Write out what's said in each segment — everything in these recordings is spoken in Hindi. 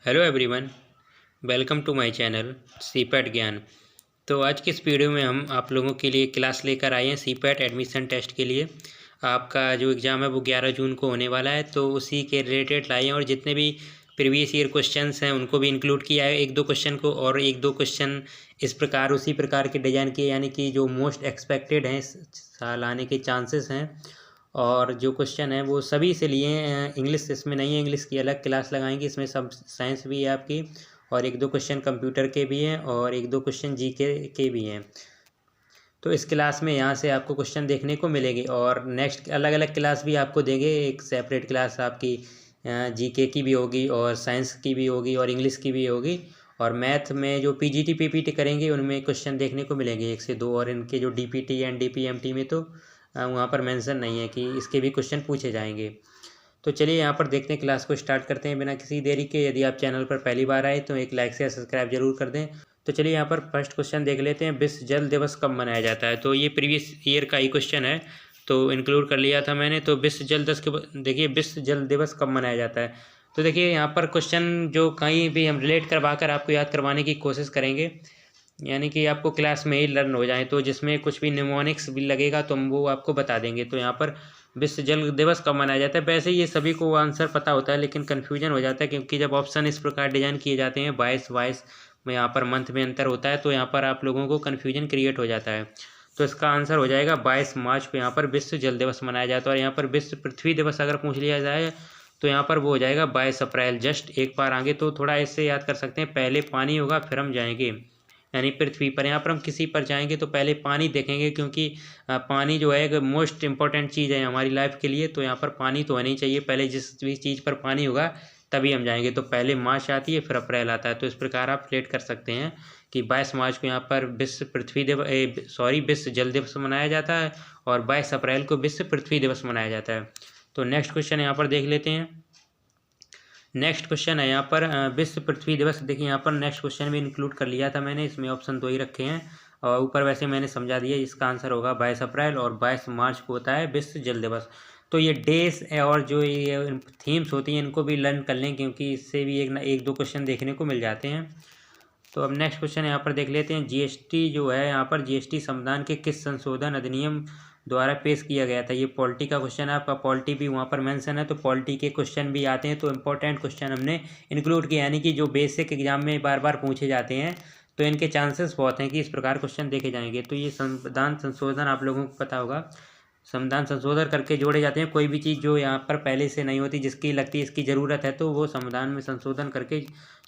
Hello everyone, welcome to my channel CIPET Gyan. तो आज की इस वीडियो में हम आप लोगों के लिए क्लास लेकर आए हैं सीपैट एडमिशन टेस्ट के लिए। आपका जो एग्ज़ाम है वो 11 जून को होने वाला है, तो उसी के रिलेटेड लाए हैं और जितने भी प्रीवियस ईयर क्वेश्चंस हैं उनको भी इंक्लूड किया है, एक दो क्वेश्चन को, और एक दो क्वेश्चन इस प्रकार उसी प्रकार के डिज़ाइन किए, यानी कि जो मोस्ट एक्सपेक्टेड हैं इस साल आने के चांसेस हैं। और जो क्वेश्चन है वो सभी से लिए हैं, इंग्लिश इसमें नहीं है, इंग्लिश की अलग क्लास लगाएंगे। इसमें सब साइंस भी है आपकी, और एक दो क्वेश्चन कंप्यूटर के भी हैं और एक दो क्वेश्चन जीके के भी हैं। तो इस क्लास में यहाँ से आपको क्वेश्चन देखने को मिलेंगे, और नेक्स्ट अलग अलग क्लास भी आपको देंगे। एक सेपरेट क्लास आपकी जीके की भी होगी और साइंस की भी होगी और इंग्लिश की भी होगी। और मैथ में जो पीजीटी पीपीटी करेंगे उनमें क्वेश्चन देखने को मिलेंगे 1 से 2, और इनके जो डीपीटी एंड डीपीएमटी में तो वहाँ पर मेंशन नहीं है कि इसके भी क्वेश्चन पूछे जाएंगे। तो चलिए यहाँ पर देखते हैं, क्लास को स्टार्ट करते हैं बिना किसी देरी के। यदि आप चैनल पर पहली बार आए तो एक लाइक से सब्सक्राइब जरूर कर दें। तो चलिए यहाँ पर फर्स्ट क्वेश्चन देख लेते हैं, विश्व जल दिवस कब मनाया जाता है। तो ये प्रीवियस ईयर का ही क्वेश्चन है, तो इंक्लूड कर लिया था मैंने। तो विश्व जल दिवस के देखिए, विश्व जल दिवस कब मनाया जाता है। तो देखिए यहाँ पर क्वेश्चन जो कहीं भी हम रिलेट करवा कर आपको याद करवाने की कोशिश करेंगे, यानी कि आपको क्लास में ही लर्न हो जाए। तो जिसमें कुछ भी निमोनिक्स भी लगेगा तो हम वो आपको बता देंगे। तो यहाँ पर विश्व जल दिवस कब मनाया जाता है, वैसे ये सभी को आंसर पता होता है, लेकिन कन्फ्यूजन हो जाता है क्योंकि जब ऑप्शन इस प्रकार डिजाइन किए जाते हैं 22 में, यहाँ पर मंथ में अंतर होता है, तो यहाँ पर आप लोगों को कन्फ्यूजन क्रिएट हो जाता है। तो इसका आंसर हो जाएगा 22 मार्च को यहाँ पर विश्व जल दिवस मनाया जाता है। और यहाँ पर विश्व पृथ्वी दिवस अगर पूछ लिया जाए तो यहाँ पर वो हो जाएगा 22 अप्रैल। जस्ट एक बार आगे तो थोड़ा इससे याद कर सकते हैं, पहले पानी होगा फिर हम जाएंगे, यानी पृथ्वी पर। यहाँ पर हम किसी पर जाएंगे तो पहले पानी देखेंगे, क्योंकि पानी जो है एक मोस्ट इम्पॉर्टेंट चीज़ है हमारी लाइफ के लिए। तो यहाँ पर पानी तो होना ही चाहिए, पहले जिस भी चीज़ पर पानी होगा तभी हम जाएंगे। तो पहले मार्च आती है फिर अप्रैल आता है। तो इस प्रकार आप रिलेट कर सकते हैं कि 22 मार्च को यहाँ पर विश्व पृथ्वी दिवस विश्व जल दिवस मनाया जाता है, और 22 अप्रैल को विश्व पृथ्वी दिवस मनाया जाता है। तो नेक्स्ट क्वेश्चन यहाँ पर देख लेते हैं। नेक्स्ट क्वेश्चन है यहाँ पर विश्व पृथ्वी दिवस। देखिए यहाँ पर नेक्स्ट क्वेश्चन भी इंक्लूड कर लिया था मैंने, इसमें ऑप्शन 2 ही रखे हैं और ऊपर वैसे मैंने समझा दिया। इसका आंसर होगा 22 अप्रैल, और 22 मार्च को होता है विश्व जल दिवस। तो ये डेज और जो ये थीम्स होती हैं इनको भी लर्न कर लें, क्योंकि इससे भी एक दो क्वेश्चन देखने को मिल जाते हैं। तो अब नेक्स्ट क्वेश्चन यहाँ पर देख लेते हैं। जीएसटी जो है, यहाँ पर जीएसटी संविधान के किस संशोधन अधिनियम द्वारा पेश किया गया था। ये पॉलिटी का क्वेश्चन है आपका, पॉलिटी भी वहाँ पर मेंशन है, तो पॉलिटी के क्वेश्चन भी आते हैं। तो इम्पोर्टेंट क्वेश्चन हमने इंक्लूड किया, यानी कि जो बेसिक एग्जाम में बार बार पूछे जाते हैं, तो इनके चांसेस बहुत हैं कि इस प्रकार क्वेश्चन देखे जाएंगे। तो ये संविधान संशोधन आप लोगों को पता होगा, संविधान संशोधन करके जोड़े जाते हैं। कोई भी चीज़ जो यहाँ पर पहले से नहीं होती, जिसकी लगती है इसकी ज़रूरत है, तो वो संविधान में संशोधन करके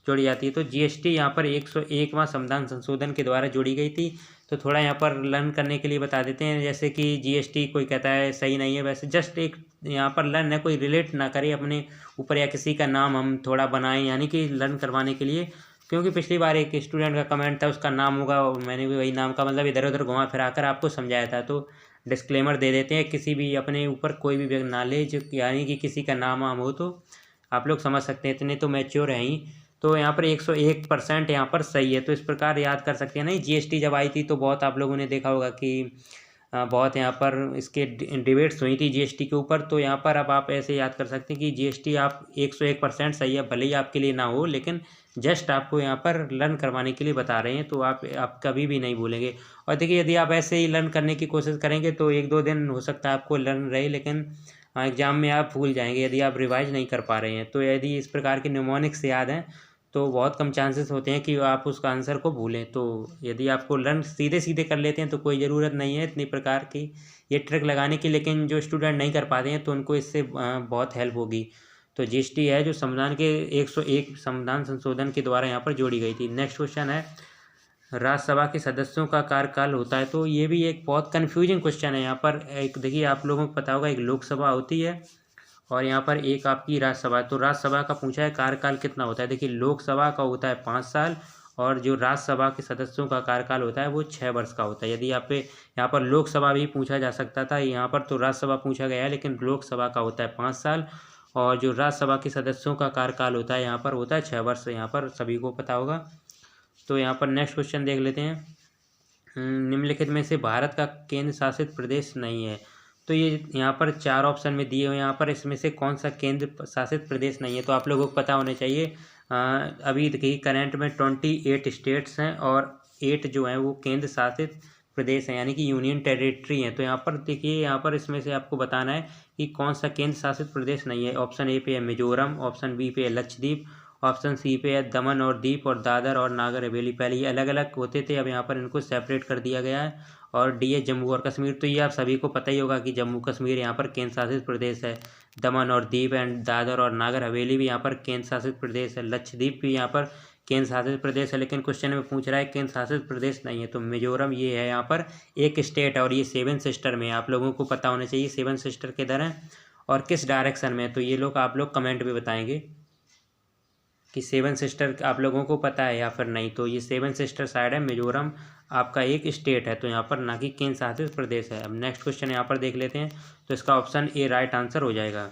जोड़ी जाती है। तो जीएसटी यहाँ पर 101वां संविधान संशोधन के द्वारा जोड़ी गई थी। तो थोड़ा यहाँ पर लर्न करने के लिए बता देते हैं, जैसे कि जीएसटी कोई कहता है सही नहीं है, वैसे जस्ट एक यहाँ पर लर्न है, कोई रिलेट ना करे अपने ऊपर या किसी का नाम हम थोड़ा बनाएं, यानी कि लर्न करवाने के लिए। क्योंकि पिछली बार एक स्टूडेंट का कमेंट था, उसका नाम होगा और मैंने भी वही नाम का मतलब इधर उधर घुमा फिरा कर आपको समझाया था। तो डिस्क्लेमर दे देते हैं, किसी भी अपने ऊपर कोई भी नॉलेज यानी कि किसी का नाम वाम हो तो आप लोग समझ सकते हैं, इतने तो मैच्योर हैं ही। तो यहाँ पर 101% यहाँ पर सही है। तो इस प्रकार याद कर सकते हैं। नहीं, जीएसटी जब आई थी तो बहुत आप लोगों ने देखा होगा कि बहुत यहाँ पर इसके डिबेट्स हुई थी जीएसटी के ऊपर। तो यहाँ पर अब आप ऐसे याद कर सकते हैं कि जीएसटी आप 101% सही है, भले ही आपके लिए ना हो, लेकिन जस्ट आपको यहाँ पर लर्न करवाने के लिए बता रहे हैं, तो आप कभी भी नहीं भूलेंगे। और देखिए, यदि आप ऐसे ही लर्न करने की कोशिश करेंगे तो 1-2 दिन हो सकता है आपको लर्न रहे, लेकिन एग्ज़ाम में आप भूल जाएंगे यदि आप रिवाइज नहीं कर पा रहे हैं। तो यदि इस प्रकार के निमोनिक्स याद हैं तो बहुत कम चांसेस होते हैं कि आप उसका आंसर को भूलें। तो यदि आपको लर्न सीधे सीधे कर लेते हैं तो कोई ज़रूरत नहीं है इतनी प्रकार की ये ट्रिक लगाने की, लेकिन जो स्टूडेंट नहीं कर पाते हैं तो उनको इससे बहुत हेल्प होगी। तो जीएसटी है जो संविधान के 101 संविधान संशोधन के द्वारा यहाँ पर जोड़ी गई थी। नेक्स्ट क्वेश्चन है, राज्यसभा के सदस्यों का कार्यकाल होता है। तो ये भी एक बहुत कन्फ्यूजिंग क्वेश्चन है। यहाँ पर एक देखिए, आप लोगों को पता होगा एक लोकसभा होती है और यहाँ पर एक आपकी राज्यसभा। तो राज्यसभा का पूछा है कार्यकाल कितना होता है। देखिए, लोकसभा का होता है 5 साल, और जो राज्यसभा के सदस्यों का कार्यकाल होता है वो 6 वर्ष का होता है। यदि यहाँ पर लोकसभा भी पूछा जा सकता था, यहाँ पर तो राज्यसभा पूछा गया है, लेकिन लोकसभा का होता है 5 साल, और जो राज्यसभा के सदस्यों का कार्यकाल होता है यहाँ पर होता है 6 वर्ष। यहाँ पर सभी को पता होगा। तो यहाँ पर नेक्स्ट क्वेश्चन देख लेते हैं। निम्नलिखित में से भारत का केंद्र शासित प्रदेश नहीं है। तो ये यहाँ पर 4 ऑप्शन में दिए हुए हैं, यहाँ पर इसमें से कौन सा केंद्र शासित प्रदेश नहीं है। तो आप लोगों को पता होना चाहिए, अभी देखिए करंट में 28 स्टेट्स हैं और 8 जो हैं वो केंद्र शासित प्रदेश हैं, यानी कि यूनियन टेरिटरी हैं। तो यहाँ पर देखिए, यहाँ पर इसमें से आपको बताना है कि कौन सा केंद्र शासित प्रदेश नहीं है। ऑप्शन ए पे है मिजोरम, ऑप्शन बी पे है लक्षद्वीप, ऑप्शन सी पे है दमन और दीप और दादर और नागर हवेली। पहले ये अलग अलग होते थे, अब यहाँ पर इनको सेपरेट कर दिया गया है। और डी है जम्मू और कश्मीर। तो ये आप सभी को पता ही होगा कि जम्मू कश्मीर यहाँ पर केंद्र शासित प्रदेश है। दमन और दीप एंड दादर और नागर हवेली भी यहाँ पर केंद्र शासित प्रदेश है। लक्षद्वीप भी यहाँ पर केंद्र शासित प्रदेश है, लेकिन क्वेश्चन में पूछ रहा है केंद्र शासित प्रदेश नहीं है। तो मिजोरम ये है यहाँ पर एक स्टेट है और ये 7 सिस्टर में है। आप लोगों को पता होना चाहिए 7 सिस्टर किधर हैं और किस डायरेक्शन में। तो ये लोग आप लोग कमेंट में बताएंगे कि 7 सिस्टर आप लोगों को पता है या फिर नहीं। तो ये 7 सिस्टर साइड है, मिजोरम आपका एक स्टेट है, तो यहाँ पर ना कि केंद्र शासित प्रदेश है। अब नेक्स्ट क्वेश्चन यहाँ पर देख लेते हैं, तो इसका ऑप्शन ए राइट आंसर हो जाएगा।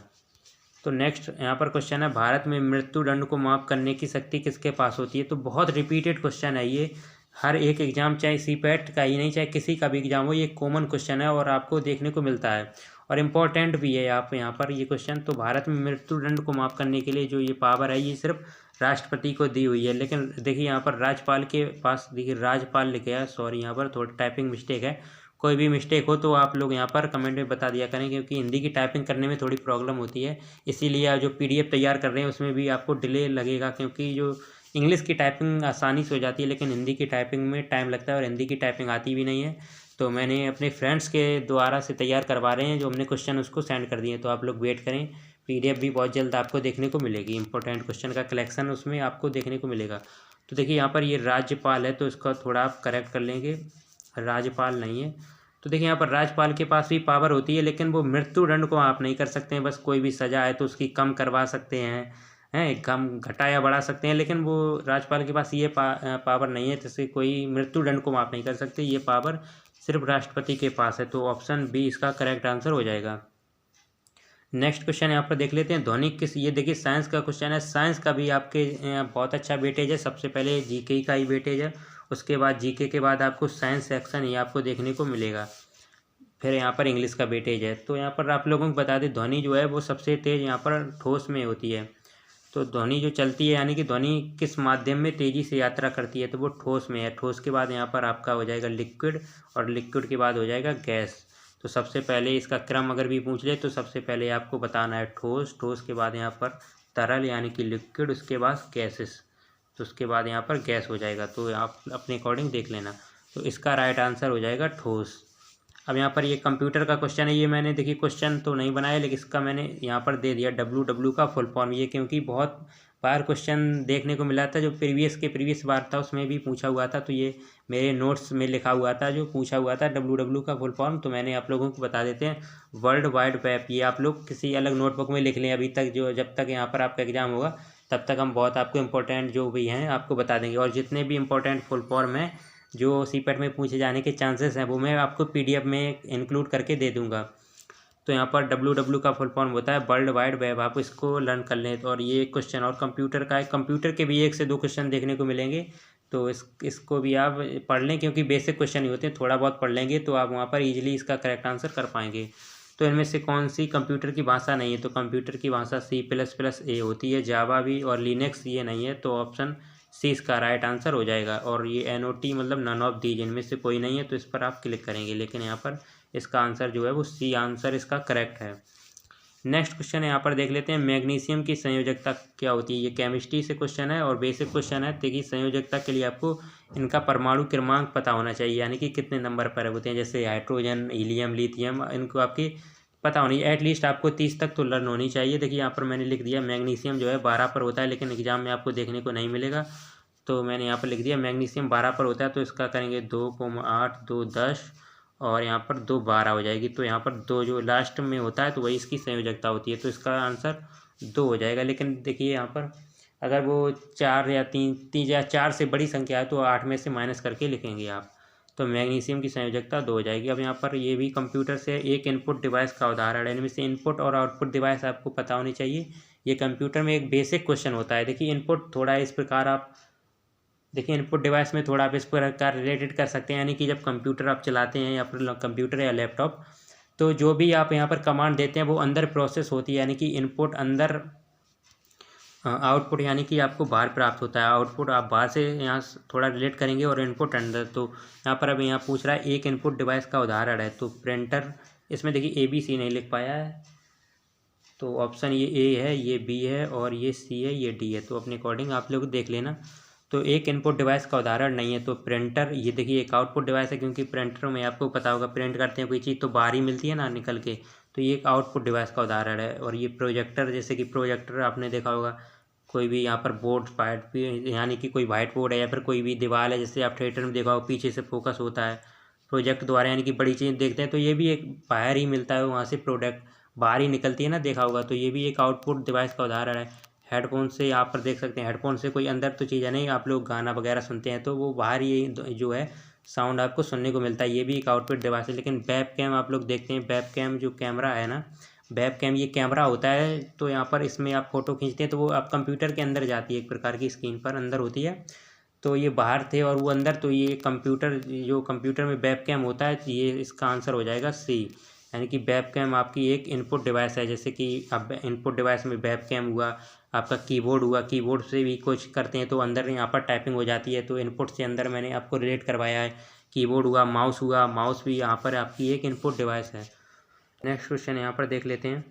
तो नेक्स्ट यहाँ पर क्वेश्चन है, भारत में मृत्यु दंड को माफ़ करने की शक्ति किसके पास होती है। तो बहुत रिपीटेड क्वेश्चन है ये, हर एक एग्जाम, चाहे सीपैट का ही नहीं, चाहे किसी का भी एग्जाम हो, ये कॉमन क्वेश्चन है और आपको देखने को मिलता है और इम्पॉर्टेंट भी है आप यहाँ पर ये क्वेश्चन। तो भारत में मृत्यु दंड को माफ़ करने के लिए जो ये पावर है, ये सिर्फ राष्ट्रपति को दी हुई है। लेकिन देखिए यहाँ पर राज्यपाल के पास, देखिए राज्यपाल लिखे है, सॉरी यहाँ पर थोड़ा टाइपिंग मिस्टेक है। कोई भी मिस्टेक हो तो आप लोग यहाँ पर कमेंट में बता दिया करें, क्योंकि हिंदी की टाइपिंग करने में थोड़ी प्रॉब्लम होती है, इसीलिए आप जो PDF तैयार कर रहे हैं उसमें भी आपको डिले लगेगा। क्योंकि जो इंग्लिश की टाइपिंग आसानी से हो जाती है, लेकिन हिंदी की टाइपिंग में टाइम लगता है और हिंदी की टाइपिंग आती भी नहीं है। तो मैंने अपने फ्रेंड्स के द्वारा से तैयार करवा रहे हैं, जो हमने क्वेश्चन उसको सेंड कर दिए। तो आप लोग वेट करें, PDF भी बहुत जल्द आपको देखने को मिलेगी। इंपॉर्टेंट क्वेश्चन का कलेक्शन उसमें आपको देखने को मिलेगा। तो देखिए यहाँ पर ये राज्यपाल है, तो इसका थोड़ा आप करेक्ट कर लेंगे, राज्यपाल नहीं है। तो देखिए यहाँ पर राज्यपाल के पास भी पावर होती है, लेकिन वो मृत्यु दंड को आप नहीं कर सकते हैं। बस कोई भी सजा है तो उसकी कम करवा सकते हैं कम घटा या बढ़ा सकते हैं, लेकिन वो राज्यपाल के पास ये पावर नहीं है, जैसे कोई मृत्यु दंड को माफ़ नहीं कर सकते। ये पावर सिर्फ राष्ट्रपति के पास है। तो ऑप्शन बी इसका करेक्ट आंसर हो जाएगा। नेक्स्ट क्वेश्चन यहाँ पर देख लेते हैं, ध्वनि किस, ये देखिए साइंस का क्वेश्चन है। साइंस का भी आपके बहुत अच्छा वेटेज है। सबसे पहले GK का ही वेटेज है, उसके बाद GK के बाद आपको साइंस सेक्शन ही आपको देखने को मिलेगा, फिर यहाँ पर इंग्लिश का वेटेज है। तो यहाँ पर आप लोगों को बता दें, ध्वनि जो है वो सबसे तेज़ यहाँ पर ठोस में होती है। तो ध्वनि जो चलती है, यानी कि ध्वनि किस माध्यम में तेज़ी से यात्रा करती है, तो वो ठोस में है। ठोस के बाद यहाँ पर आपका हो जाएगा लिक्विड और लिक्विड के बाद हो जाएगा गैस। तो सबसे पहले इसका क्रम अगर भी पूछ ले तो सबसे पहले आपको बताना है ठोस, ठोस के बाद यहाँ पर तरल यानी कि लिक्विड, उसके बाद गैसेस, तो उसके बाद यहाँ पर गैस हो जाएगा। तो आप अपने अकॉर्डिंग देख लेना। तो इसका राइट आंसर हो जाएगा ठोस। अब यहाँ पर ये कंप्यूटर का क्वेश्चन है, ये मैंने देखिए क्वेश्चन तो नहीं बनाया, लेकिन इसका मैंने यहाँ पर दे दिया WW का फुल फॉर्म। ये क्योंकि बहुत बार क्वेश्चन देखने को मिला था, जो प्रीवियस बार था उसमें भी पूछा हुआ था। तो ये मेरे नोट्स में लिखा हुआ था, जो पूछा हुआ था WW का फुल फॉर्म। तो मैंने आप लोगों को बता देते हैं, वर्ल्ड वाइड वेब। ये आप लोग किसी अलग नोटबुक में लिख लें अभी तक, जो जब तक यहाँ पर आपका एग्जाम होगा तब तक हम बहुत आपको इंपॉर्टेंट जो भी हैं आपको बता देंगे। और जितने भी इंपॉर्टेंट फुल फॉर्म हैं जो सीपैट में पूछे जाने के चांसेस हैं, वो मैं आपको PDF में इंक्लूड करके दे दूंगा। तो यहाँ पर WW का फुल फॉर्म होता है वर्ल्ड वाइड वेब, आप इसको लर्न कर लें। और ये क्वेश्चन और कंप्यूटर का है, कंप्यूटर के भी 1 से 2 क्वेश्चन देखने को मिलेंगे। तो इसको भी आप पढ़ लें, क्योंकि बेसिक क्वेश्चन ही होते हैं, थोड़ा बहुत पढ़ लेंगे तो आप वहाँ पर ईजिली इसका करेक्ट आंसर कर पाएंगे। तो इनमें से कौन सी कंप्यूटर की भाषा नहीं है, तो कंप्यूटर की भाषा C++A होती है, जावा भी, और लिनक्स ये नहीं है। तो ऑप्शन सी इसका राइट आंसर हो जाएगा। और ये NOT मतलब नन ऑफ दीज, इनमें से कोई नहीं है, तो इस पर आप क्लिक करेंगे। लेकिन यहाँ पर इसका आंसर जो है वो C आंसर इसका करेक्ट है। नेक्स्ट क्वेश्चन यहाँ पर देख लेते हैं, मैग्नीशियम की संयोजकता क्या होती है। ये केमिस्ट्री से क्वेश्चन है और बेसिक क्वेश्चन है। देखिए संयोजकता के लिए आपको इनका परमाणु क्रमांक पता होना चाहिए, यानी कि कितने नंबर पर होते हैं। जैसे हाइड्रोजन, हीलियम, लिथियम, इनको आपकी पता होनी, एटलीस्ट आपको 30 तक तो लर्न होनी चाहिए। देखिए यहाँ पर मैंने लिख दिया मैग्नीशियम जो है 12 पर होता है, लेकिन एग्जाम में आपको देखने को नहीं मिलेगा। तो मैंने यहाँ पर लिख दिया मैग्नीशियम 12 पर होता है। तो इसका करेंगे 2,8, 2, 10 और यहाँ पर 2, 12 हो जाएगी। तो यहाँ पर 2 जो लास्ट में होता है तो वही इसकी संयोजकता होती है। तो इसका आंसर 2 हो जाएगा। लेकिन देखिए यहाँ पर अगर वो 4 या 3 या 4 से बड़ी संख्या है तो 8 में से माइनस करके लिखेंगे आप। तो मैग्नीशियम की संयोजकता 2 हो जाएगी। अब यहाँ पर ये भी कंप्यूटर से एक इनपुट डिवाइस का उदाहरण है। इनमें से इनपुट और आउटपुट डिवाइस आपको पता होनी चाहिए। ये कंप्यूटर में एक बेसिक क्वेश्चन होता है। देखिए इनपुट थोड़ा इस प्रकार आप देखिए, इनपुट डिवाइस में थोड़ा आप इस प्रकार रिलेटेड कर सकते हैं, यानी कि जब कंप्यूटर आप चलाते हैं या फिर कंप्यूटर या लैपटॉप, तो जो भी आप यहाँ पर कमांड देते हैं वो अंदर प्रोसेस होती है, यानी कि इनपुट अंदर आउटपुट यानी कि आपको बाहर प्राप्त होता है। आउटपुट आप बाहर से यहाँ थोड़ा रिलेट करेंगे और इनपुट अंदर। तो यहाँ पर अब यहाँ पूछ रहा है एक इनपुट डिवाइस का उदाहरण है। तो प्रिंटर, इसमें देखिए ABC नहीं लिख पाया है, तो ऑप्शन ये A है, ये B है और ये C है, ये D है। तो अपने अकॉर्डिंग आप लोग देख लेना। तो एक इनपुट डिवाइस का उदाहरण नहीं है। तो प्रिंटर, ये देखिए एक आउटपुट डिवाइस है, क्योंकि प्रिंटर में आपको पता होगा प्रिंट करते हैं कोई चीज़ तो बाहर ही मिलती है ना निकल के। तो ये एक आउटपुट डिवाइस का उदाहरण है। और ये प्रोजेक्टर, जैसे कि प्रोजेक्टर आपने देखा होगा, कोई भी यहाँ पर बोर्ड वाइट, यानी कि कोई वाइट बोर्ड है या फिर कोई भी दीवार है, जैसे आप थिएटर में देखा हो पीछे से फोकस होता है प्रोजेक्ट द्वारा, यानी कि बड़ी चीज़ देखते हैं। तो ये भी एक बाहर ही मिलता है, वहाँ से प्रोडक्ट बाहर ही निकलती है ना, देखा होगा। तो ये भी एक आउटपुट डिवाइस का उदाहरण है। हेडफोन से यहाँ पर देख सकते हैं, हेडफोन से कोई अंदर तो चीज़ है नहीं, आप लोग गाना वगैरह सुनते हैं तो वो बाहर ही जो है साउंड आपको सुनने को मिलता है। ये भी एक आउटपुट डिवाइस है। लेकिन वेब कैम आप लोग देखते हैं, वेब कैम जो कैमरा है ना, वेब कैम ये कैमरा होता है। तो यहाँ पर इसमें आप फ़ोटो खींचते हैं तो वो आप कंप्यूटर के अंदर जाती है, एक प्रकार की स्क्रीन पर अंदर होती है। तो ये बाहर थे और वो अंदर। तो ये कंप्यूटर, जो कंप्यूटर में वेब कैम होता है, ये इसका आंसर हो जाएगा C। यानी कि वेब कैम आपकी एक इनपुट डिवाइस है। जैसे कि अब इनपुट डिवाइस में वेब कैम हुआ, आपका कीबोर्ड हुआ, कीबोर्ड से भी कुछ करते हैं तो अंदर यहाँ पर टाइपिंग हो जाती है। तो इनपुट से अंदर मैंने आपको रिलेट करवाया है। कीबोर्ड हुआ, माउस भी यहाँ पर आपकी एक इनपुट डिवाइस है। नेक्स्ट क्वेश्चन यहाँ पर देख लेते हैं।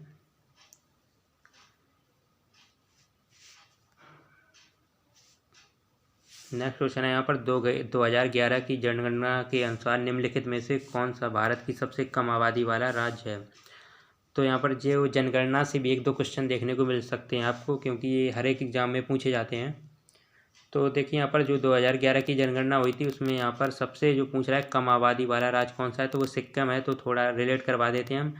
नेक्स्ट क्वेश्चन है यहाँ पर 2011 की जनगणना के अनुसार निम्नलिखित में से कौन सा भारत की सबसे कम आबादी वाला राज्य है। तो यहाँ पर जो जनगणना से भी 1-2 क्वेश्चन देखने को मिल सकते हैं आपको, क्योंकि ये हर एक एग्जाम में पूछे जाते हैं। तो देखिए यहाँ पर जो 2011 की जनगणना हुई थी उसमें यहाँ पर सबसे जो पूछ रहा है कम आबादी वाला राज्य कौन सा है, तो वो सिक्किम है। तो थोड़ा रिलेट करवा देते हैं हम।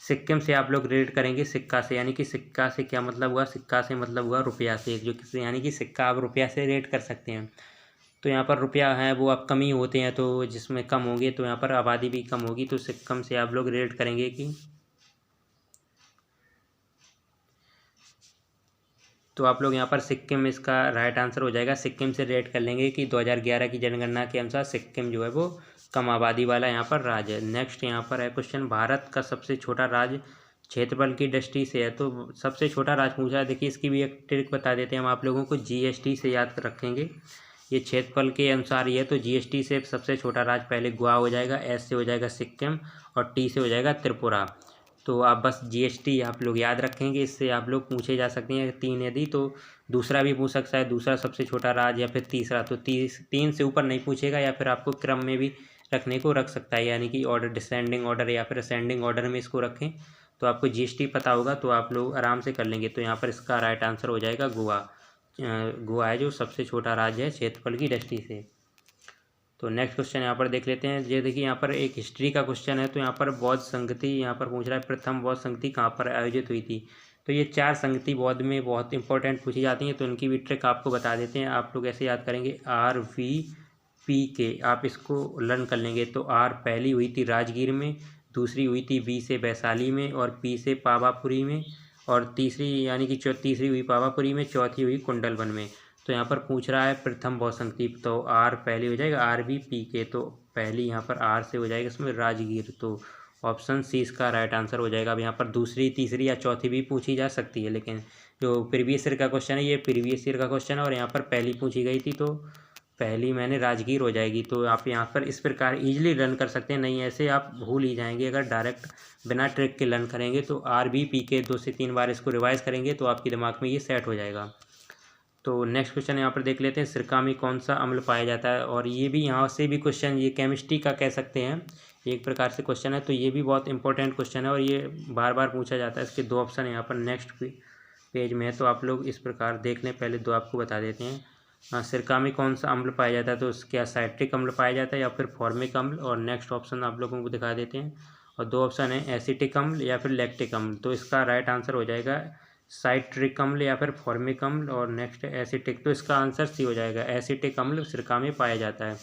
सिक्किम से आप लोग रिलेट करेंगे सिक्का से, यानी कि सिक्का से क्या मतलब हुआ, सिक्का से मतलब हुआ रुपया से, जो किसी, यानी कि सिक्का आप रुपया से रिलेट कर सकते हैं। तो यहाँ पर रुपया है वो अब कम ही होते हैं, तो जिसमें कम होंगे तो यहाँ पर आबादी भी कम होगी। तो सिक्किम से आप लोग रिलेट करेंगे कि, तो आप लोग यहाँ पर सिक्किम इसका राइट आंसर हो जाएगा। सिक्किम से रिलेट कर लेंगे कि 2011 की जनगणना के अनुसार सिक्किम जो है वो कम आबादी वाला यहाँ पर राज्य है। नेक्स्ट यहाँ पर है क्वेश्चन, भारत का सबसे छोटा राज्य क्षेत्रफल की दृष्टि से है। तो सबसे छोटा राज्य पूछा है। देखिए इसकी भी एक ट्रिक बता देते हैं हम आप लोगों को, GST से याद रखेंगे। ये क्षेत्रफल के अनुसार ही है, तो GST से सबसे छोटा राज्य पहले गोवा हो जाएगा, S से हो जाएगा सिक्किम और T से हो जाएगा त्रिपुरा। तो आप बस GST आप लोग याद रखेंगे, इससे आप लोग पूछे जा सकते हैं 3 यदि, तो दूसरा भी पूछ सकता है, दूसरा सबसे छोटा राज्य या फिर तीसरा। तो 3 से ऊपर नहीं पूछेगा, या फिर आपको क्रम में भी रखने को रख सकता है, यानी कि ऑर्डर डिसेंडिंग ऑर्डर या फिर असेंडिंग ऑर्डर में इसको रखें। तो आपको GST पता होगा तो आप लोग आराम से कर लेंगे। तो यहाँ पर इसका राइट आंसर हो जाएगा गोवा। गोवा है जो सबसे छोटा राज्य है क्षेत्रफल की दृष्टि से। तो नेक्स्ट क्वेश्चन यहाँ पर देख लेते हैं। ये देखिए यहाँ पर एक हिस्ट्री का क्वेश्चन है। तो यहाँ पर बौद्ध संगति यहाँ पर पूछ रहा है प्रथम बौद्ध संगति कहाँ पर आयोजित हुई थी। तो ये 4 संगति बौद्ध में बहुत इंपॉर्टेंट पूछी जाती हैं, तो इनकी भी ट्रिक आपको बता देते हैं। आप लोग ऐसे याद करेंगे RVPK, आप इसको लर्न कर लेंगे। तो R पहली हुई थी राजगीर में, दूसरी हुई थी V से वैशाली में और P से पावापुरी में, और तीसरी यानी कि तीसरी हुई पावापुरी में, चौथी हुई कुंडलवन में। तो यहाँ पर पूछ रहा है प्रथम बौद्ध संगति, तो R पहली हो जाएगा RVPK। तो पहली यहाँ पर R से हो जाएगा इसमें राजगीर। तो ऑप्शन C इसका राइट आंसर हो जाएगा। अब यहाँ पर दूसरी, तीसरी या चौथी भी पूछी जा सकती है, लेकिन जो प्रीवियस ईयर का क्वेश्चन है ये प्रीवियस ईयर का क्वेश्चन है और यहाँ पर पहली पूछी गई थी, तो पहली मैंने राजगीर हो जाएगी। तो आप यहाँ पर इस प्रकार ईजिली रन कर सकते हैं, नहीं ऐसे आप भूल ही जाएंगे। अगर डायरेक्ट बिना ट्रिक के रन करेंगे तो RVPK 2 से 3 बार इसको रिवाइज करेंगे तो आपके दिमाग में ये सेट हो जाएगा। तो नेक्स्ट क्वेश्चन यहाँ पर देख लेते हैं, सिरका में कौन सा अम्ल पाया जाता है। और ये भी यहाँ से भी क्वेश्चन, ये केमिस्ट्री का कह सकते हैं एक प्रकार से क्वेश्चन है। तो ये भी बहुत इंपॉर्टेंट क्वेश्चन है और ये बार बार पूछा जाता है। इसके 2 ऑप्शन यहाँ पर नेक्स्ट पेज में है, तो आप लोग इस प्रकार देख लें। पहले 2 आपको बता देते हैं। सिरका में कौन सा अम्ल पाया जाता है, तो क्या साइट्रिक अम्ल पाया जाता है या फिर फॉर्मिक अम्ल। और नेक्स्ट ऑप्शन आप लोगों को दिखा देते हैं, और 2 ऑप्शन है एसिटिक अम्ल या फिर लैक्टिक अम्ल। तो इसका राइट आंसर हो जाएगा साइट्रिक अम्ल या फिर फॉर्मिक अम्ल। और नेक्स्ट एसिटिक, तो इसका आंसर C हो जाएगा। एसिटिक अम्ल सिरका में पाया जाता है।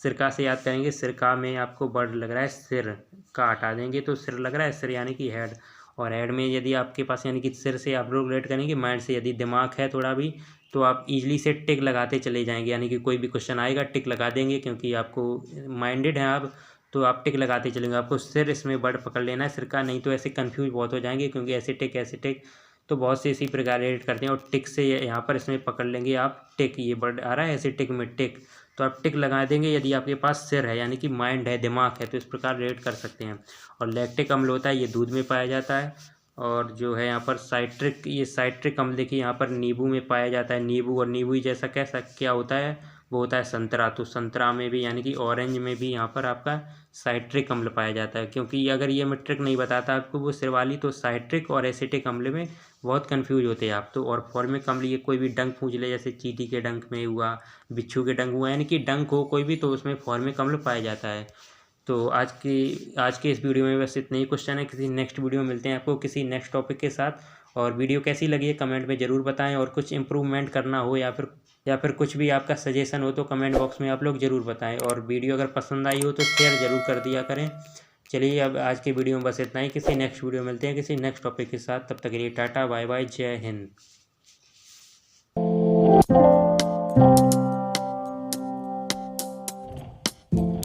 सिरका से याद करेंगे, सिरका में आपको वर्ड लग रहा है सिर का, हटा देंगे तो सिर लग रहा है, सिर यानी कि हेड। और हेड में यदि आपके पास, यानी कि सिर से आप लोग रिलेट करेंगे माइंड से, यदि दिमाग है थोड़ा भी तो आप इजीली से टिक लगाते चले जाएंगे, यानी कि कोई भी क्वेश्चन आएगा टिक लगा देंगे, क्योंकि आपको माइंडेड हैं आप, तो आप टिक लगाते चलेंगे। आपको सिर इसमें वर्ड पकड़ लेना है सिर का, नहीं तो ऐसे कंफ्यूज बहुत हो जाएंगे, क्योंकि एसिटिक तो बहुत से इसी प्रकार एडिट करते हैं। और टिक से यहाँ पर इसमें पकड़ लेंगे आप टिक, ये वर्ड आ रहा है ऐसे टिक में टिक, तो आप टिक लगा देंगे यदि आपके पास सिर है यानी कि माइंड है, दिमाग है, तो इस प्रकार एडिट कर सकते हैं। और लैक्टिक अम्ल होता है, ये दूध में पाया जाता है। और जो है यहाँ पर साइट्रिक, ये साइट्रिक अम्ल देखिए यहाँ पर नींबू में पाया जाता है। नींबू और नींबू ही जैसा कैसा क्या होता है, वो होता है संतरा, तो संतरा में भी यानी कि ऑरेंज में भी यहाँ पर आपका साइट्रिक अम्ल पाया जाता है। क्योंकि अगर ये मैं ट्रिक नहीं बताता आपको वो सिर वाली, तो साइट्रिक और एसिटिक अम्ल में बहुत कंफ्यूज होते हैं आप तो। और फॉर्मिक अम्ल ये कोई भी डंक पूछ ले, जैसे चींटी के डंक में हुआ, बिच्छू के डंक हुआ, यानी कि डंक हो कोई भी तो उसमें फॉर्मिक अम्ल पाया जाता है। तो आज के इस वीडियो में बस इतने ही क्वेश्चन है। किसी नेक्स्ट वीडियो में मिलते हैं आपको किसी नेक्स्ट टॉपिक के साथ। और वीडियो कैसी लगी है कमेंट में ज़रूर बताएं, और कुछ इम्प्रूवमेंट करना हो या फिर कुछ भी आपका सजेशन हो तो कमेंट बॉक्स में आप लोग ज़रूर बताएं। और वीडियो अगर पसंद आई हो तो शेयर ज़रूर कर दिया करें। चलिए अब आज के वीडियो में बस इतना ही। किसी नेक्स्ट वीडियो में मिलते हैं किसी नेक्स्ट टॉपिक के साथ। तब तक के लिए टाटा बाय बाय, जय हिंद।